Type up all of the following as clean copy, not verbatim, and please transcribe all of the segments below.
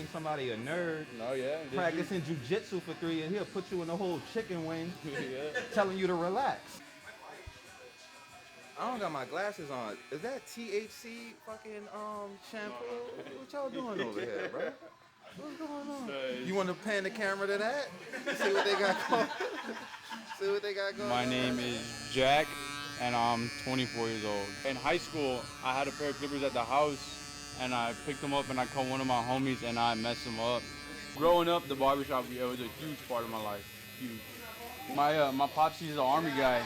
think somebody a nerd. No, yeah. Practicing jujitsu for 3 years, he'll put you in a whole chicken wing, Yeah. telling you to relax. I don't got my glasses on. Is that THC fucking shampoo? What y'all doing over here, bro? What's going on? Nice. You want to pan the camera to that? See what they got going. See what they got going. My name is Jack, and I'm 24 years old. In high school, I had a pair of clippers at the house, and I picked them up and I called one of my homies and I messed them up. Growing up, the barbershop, it was a huge part of my life. Huge. My pops, he's an army guy,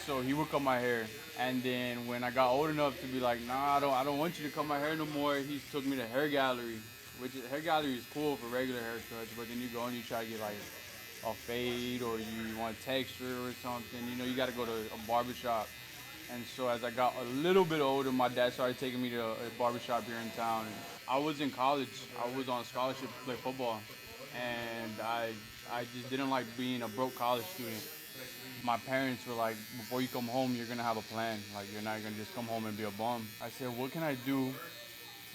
so he would cut my hair. And then when I got old enough to be like, nah, I don't want you to cut my hair no more, he took me to hair gallery, hair gallery is cool for regular haircuts, but then you go and you try to get like a fade or you want texture or something, you know, you got to go to a barbershop. And so as I got a little bit older, my dad started taking me to a barbershop here in town. I was in college. I was on scholarship to play football. And I just didn't like being a broke college student. My parents were like, before you come home, you're going to have a plan. Like, you're not going to just come home and be a bum. I said, what can I do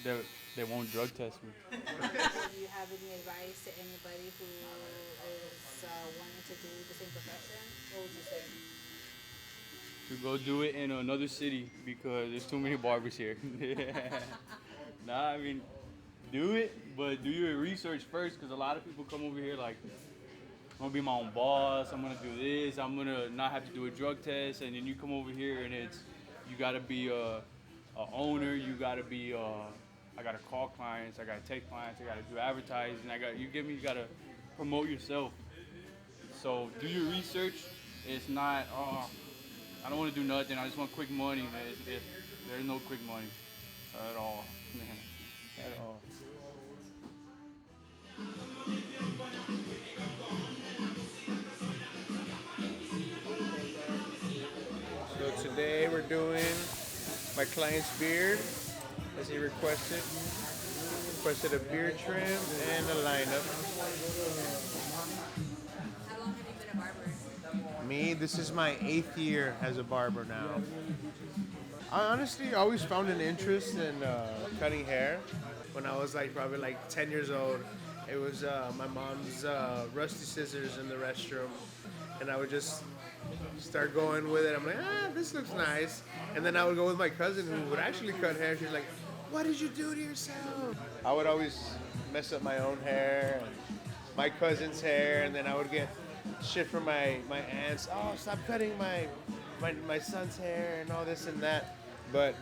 that they won't drug test me? Do you have any advice to anybody who is wanting to do the same profession? What would you say? To go do it in another city because there's too many barbers here. Nah, I mean, do it, but do your research first because a lot of people come over here like, I'm gonna be my own boss, I'm gonna do this, I'm gonna not have to do a drug test, and then you come over here and you gotta be a owner, you gotta be I gotta call clients, I gotta take clients, I gotta do advertising, you gotta promote yourself. So do your research. It's not, I don't want to do nothing. I just want quick money. There's no quick money at all, man, at all. So today we're doing my client's beard, as he requested. Requested a beard trim and a lineup. How long have you been a barber? Me, this is my 8th year as a barber now. I honestly always found an interest in cutting hair. When I was probably 10 years old, it was my mom's rusty scissors in the restroom, and I would just start going with it. I'm like, this looks nice. And then I would go with my cousin who would actually cut hair. She's like, what did you do to yourself? I would always mess up my own hair and my cousin's hair, and then I would get shit from my aunts. Oh, stop cutting my son's hair and all this and that. But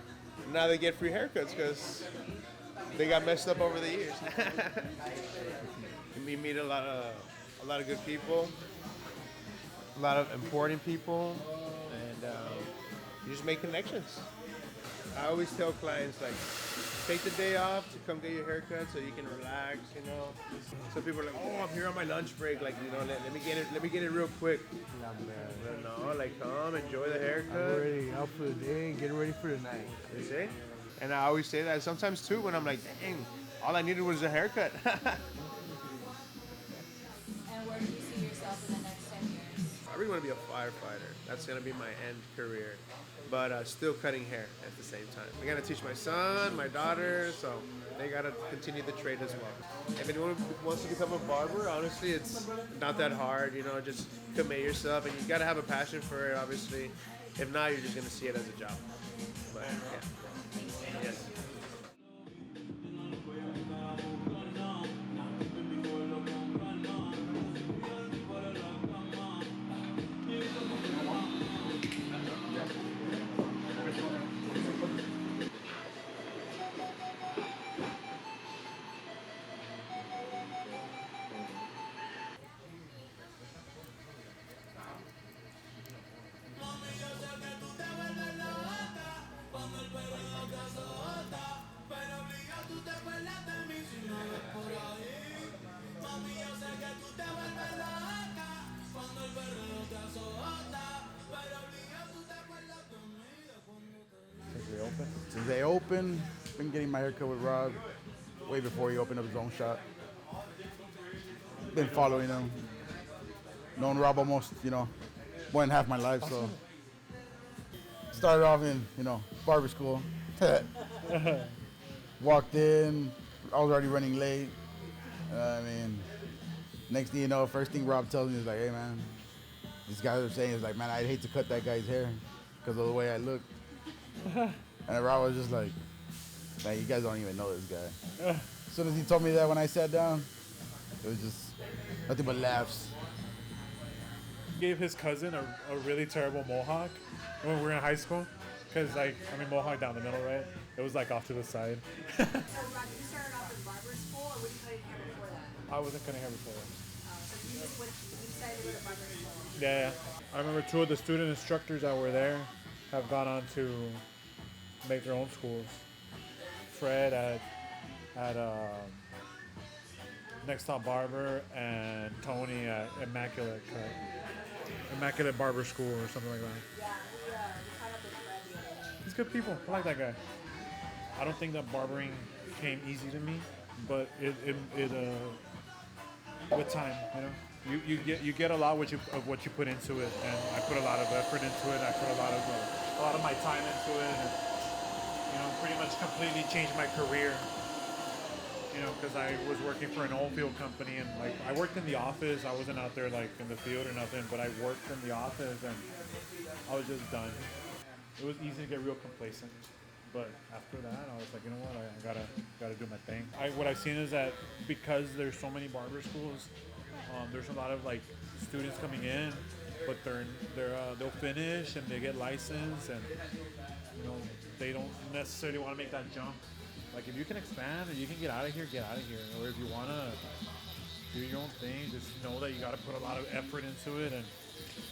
now they get free haircuts because they got messed up over the years. You meet a lot of good people, a lot of important people, and you just make connections. I always tell clients take the day off to come get your haircut so you can relax, you know. Some people are like, oh, I'm here on my lunch break, let me get it real quick. Nah, man. No, come enjoy the haircut. I'm already out for the day and getting ready for the night. You see? And I always say that sometimes too when I'm like, dang, all I needed was a haircut. And where do you see yourself in the next 10 years? I really want to be a firefighter. That's going to be my end career. But still cutting hair at the same time. I got to teach my son, my daughter, so they got to continue the trade as well. If anyone wants to become a barber, honestly, it's not that hard. Just commit yourself, and you got to have a passion for it, obviously. If not, you're just going to see it as a job. But yeah. Yes. Since they opened, been getting my haircut with Rob way before he opened up his own shop. Been following him. Known Rob almost, more than half my life, so. Started off in, barber school. Walked in, I was already running late. I mean, next thing you know, first thing Rob tells me is like, hey man, these guys are saying is like, man, I'd hate to cut that guy's hair because of the way I look. And Rob was just like, man, you guys don't even know this guy. As soon as he told me that when I sat down, it was just nothing but laughs. Gave his cousin a really terrible mohawk when we were in high school. Because, like, I mean, mohawk down the middle, right? It was, like, off to the side. So, Rob, you started off in barber school, or were you cutting hair before that? I wasn't cutting hair before. So you decided to go to barber school. Yeah. I remember 2 of the student instructors that were there have gone on to make their own schools. Fred at Next Top Barber and Tony at Immaculate Barber School or something like that. Yeah, we caught up with Fred the other day. He's good people. I like that guy. I don't think that barbering came easy to me, but it with time, you get a lot of what you put into it, and I put a lot of effort into it. I put a lot of my time into it, and pretty much completely changed my career. Because I was working for an oil field company, and like I worked in the office. I wasn't out there like in the field or nothing, but I worked in the office, and I was just done. It was easy to get real complacent, but after that, I was like, you know what, I gotta do my thing. What I've seen is that because there's so many barber schools, there's a lot of like students coming in, but they'll finish and they get licensed, and they don't necessarily want to make that jump. Like if you can expand and you can get out of here, get out of here. Or if you want to do your own thing, just know that you got to put a lot of effort into it, and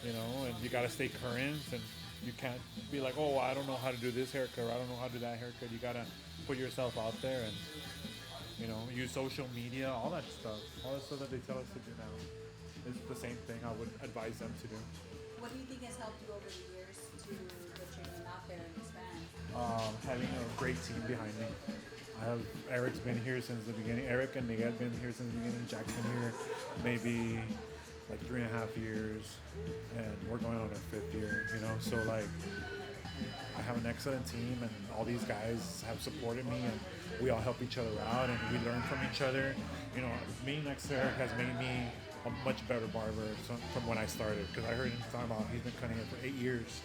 and you got to stay current, and you can't be like, oh, I don't know how to do this haircut, or I don't know how to do that haircut. You got to put yourself out there and use social media, all that stuff that they tell us to do now. It's the same thing I would advise them to do. What do you think has helped you over the years to get your name out there and expand? Having a great team behind me. Eric's been here since the beginning. Eric and Miguel have been here since the beginning. Jack's been here maybe like 3.5 years, and we're going on our 5th year, So like, I have an excellent team, and all these guys have supported me, and we all help each other out, and we learn from each other. Being next to Eric has made me a much better barber from when I started, because I heard him talking about he's been cutting it for 8 years,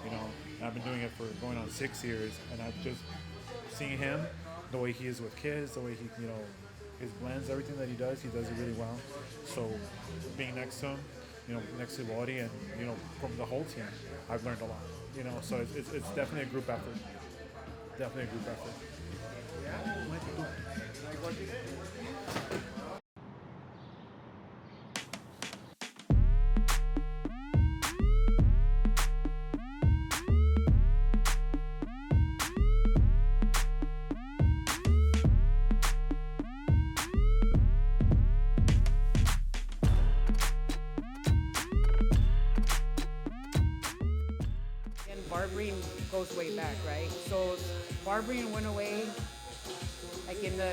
and I've been doing it for going on 6 years, and I've just seen him, the way he is with kids, the way he, his blends, everything that he does it really well. So being next to him, next to Lori, and from the whole team, I've learned a lot. So it's definitely a group effort. Definitely a group effort. Barbering goes way back, right? So barbering went away like in the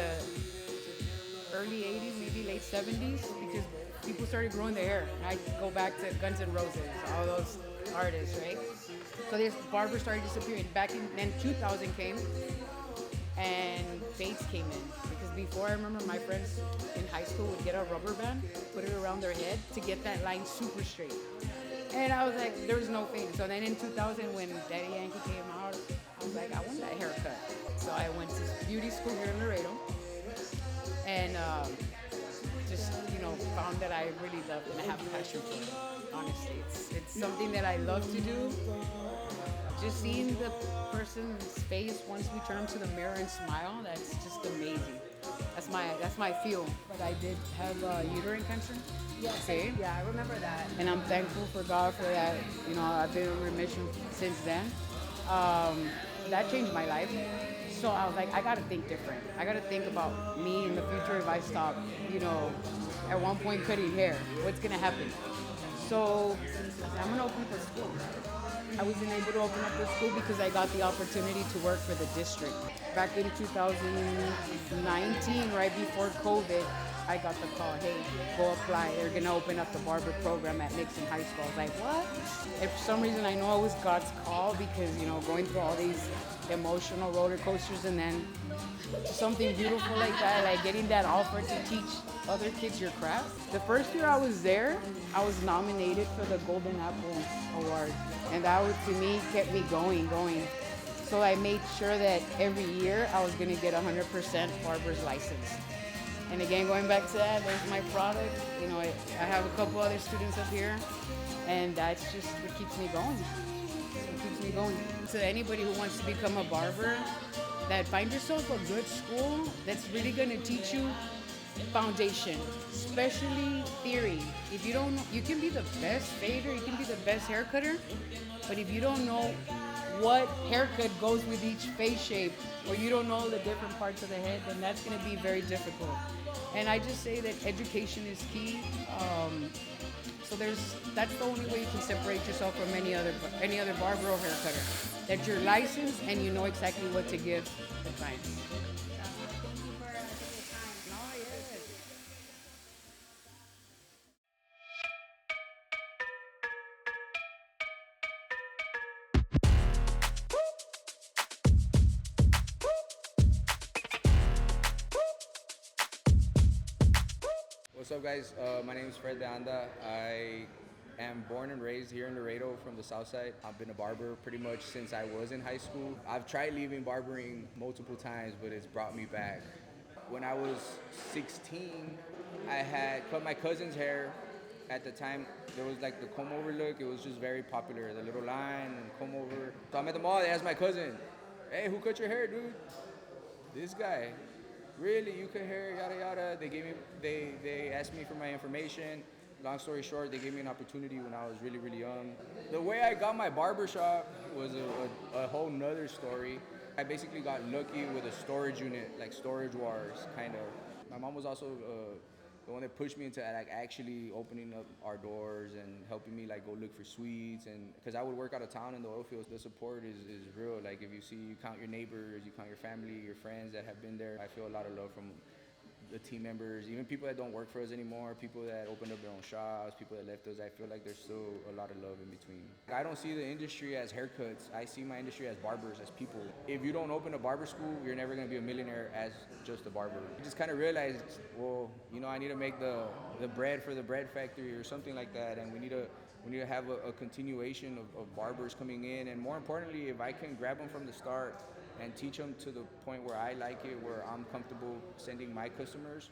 early 80s, maybe late 70s, because people started growing their hair. I go back to Guns N' Roses, all those artists, right? So this barbers started disappearing. Then 2000 came, and fades came in. Because before, I remember my friends in high school would get a rubber band, put it around their head to get that line super straight. And I was like, there was no fade. So then in 2000, when Daddy Yankee came out, I was like, I want that haircut. So I went to beauty school here in Laredo, and just found that I really loved it and I have a passion for it. Honestly, it's something that I love to do. Just seeing the person's face once we turn to the mirror and smile, that's just amazing. That's my feel. But I did have uterine cancer. Yes, Okay. yeah, I remember that. And I'm thankful for God for that. I've been in remission since then. That changed my life. So I was like, I gotta think different. I gotta think about me in the future if I stop, at one point cutting hair. What's gonna happen? So I'm gonna open up a school. I wasn't able to open up the school because I got the opportunity to work for the district. Back in 2019, right before COVID, I got the call, hey, go apply. They're gonna open up the barber program at Nixon High School. I was like, what? And for some reason, I know it was God's call because, you know, going through all these emotional roller coasters and then something beautiful like that, like getting that offer to teach other kids your craft. The first year I was there, I was nominated for the Golden Apple Award. And that was, to me, kept me going. So I made sure that every year I was gonna get 100% barber's license. And again, going back to that, there's my product. You know, I have a couple other students up here, and that's just what keeps me going. It keeps me going. To anybody who wants to become a barber, that find yourself a good school that's really gonna teach you foundation, especially theory. If you don't know, you can be the best fader, you can be the best hair cutter, but if you don't know what haircut goes with each face shape, or you don't know the different parts of the head, then that's going to be very difficult. And I just say that education is key. So that's the only way you can separate yourself from any other barber or hair cutter. That you're licensed and you know exactly what to give the clients. What's up, guys? My name is Fred De Anda. I am born and raised here in Laredo from the south side. I've been a barber pretty much since I was in high school. I've tried leaving barbering multiple times, but it's brought me back. When I was 16, I had cut my cousin's hair. At the time, there was like the comb over look. It was just very popular, the little line and comb over. So I'm at the mall, they asked my cousin, hey, who cut your hair, dude? This guy. Really, you cut hair, yada yada. They asked me for my information. Long story short, they gave me an opportunity when I was really, really young. The way I got my barbershop was a whole nother story. I basically got lucky with a storage unit, like storage wars, kind of. My mom was also the one that pushed me into like actually opening up our doors and helping me like go look for suites, and because I would work out of town in the oil fields, the support is real. Like if you count your neighbors, you count your family, your friends that have been there. I feel a lot of love from the team members, even people that don't work for us anymore, people that opened up their own shops, people that left us. I feel like there's still a lot of love in between. I don't see the industry as haircuts. I see my industry as barbers, as people. If you don't open a barber school, you're never gonna be a millionaire as just a barber. I just kind of realized, well, you know, I need to make the bread for the bread factory or something like that, and we need to have a continuation of barbers coming in, and more importantly, if I can grab them from the start and teach them to the point where I like it, where I'm comfortable sending my customers,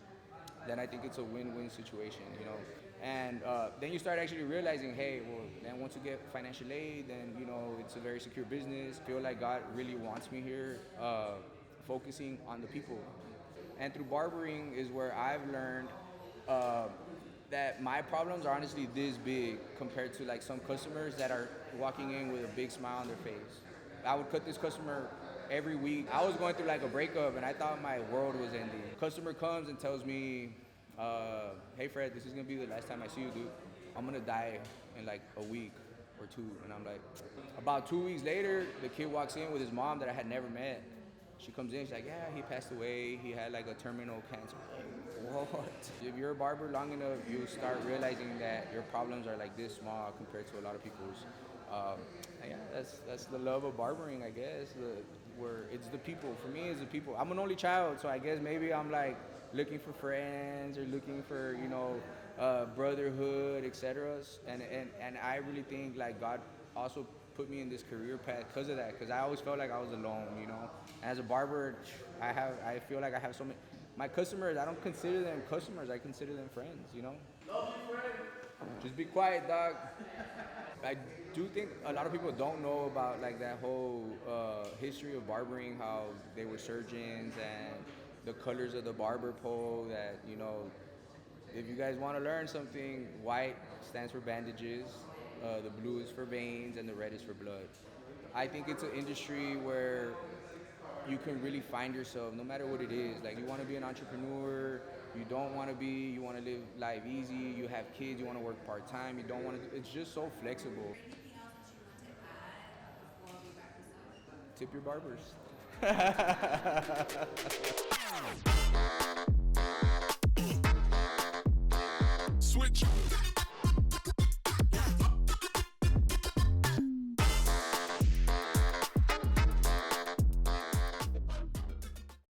then I think it's a win-win situation, you know. And then you start actually realizing, hey, well, then once you get financial aid, then, you know, it's a very secure business. I feel like God really wants me here, focusing on the people. And through barbering is where I've learned that my problems are honestly this big compared to like some customers that are walking in with a big smile on their face. I would cut this customer every week. I was going through like a breakup and I thought my world was ending. Customer comes and tells me, hey Fred, this is gonna be the last time I see you, dude. I'm gonna die in like a week or two. And I'm like, about 2 weeks later, the kid walks in with his mom that I had never met. She comes in, she's like, yeah, he passed away. He had like a terminal cancer. Like, what? If you're a barber long enough, you'll start realizing that your problems are like this small compared to a lot of people's. Yeah, that's the love of barbering, I guess. Where it's the people. For me, it's the people. I'm an only child, so I guess maybe I'm like looking for friends or looking for, you know, brotherhood, etc. And I really think like God also put me in this career path because of that. Because I always felt like I was alone, you know. As a barber, I feel like I have so many. My customers, I don't consider them customers. I consider them friends, you know. Love you, friend. Just be quiet, dog. I do think a lot of people don't know about like that whole history of barbering, how they were surgeons and the colors of the barber pole. That, you know, if you guys want to learn something, white stands for bandages, the blue is for veins, and the red is for blood. I think it's an industry where you can really find yourself no matter what it is. Like, you want to be an entrepreneur, you don't want to be, you want to live life easy, you have kids, you want to work part-time, you don't want to, it's just so flexible. Tip your barbers.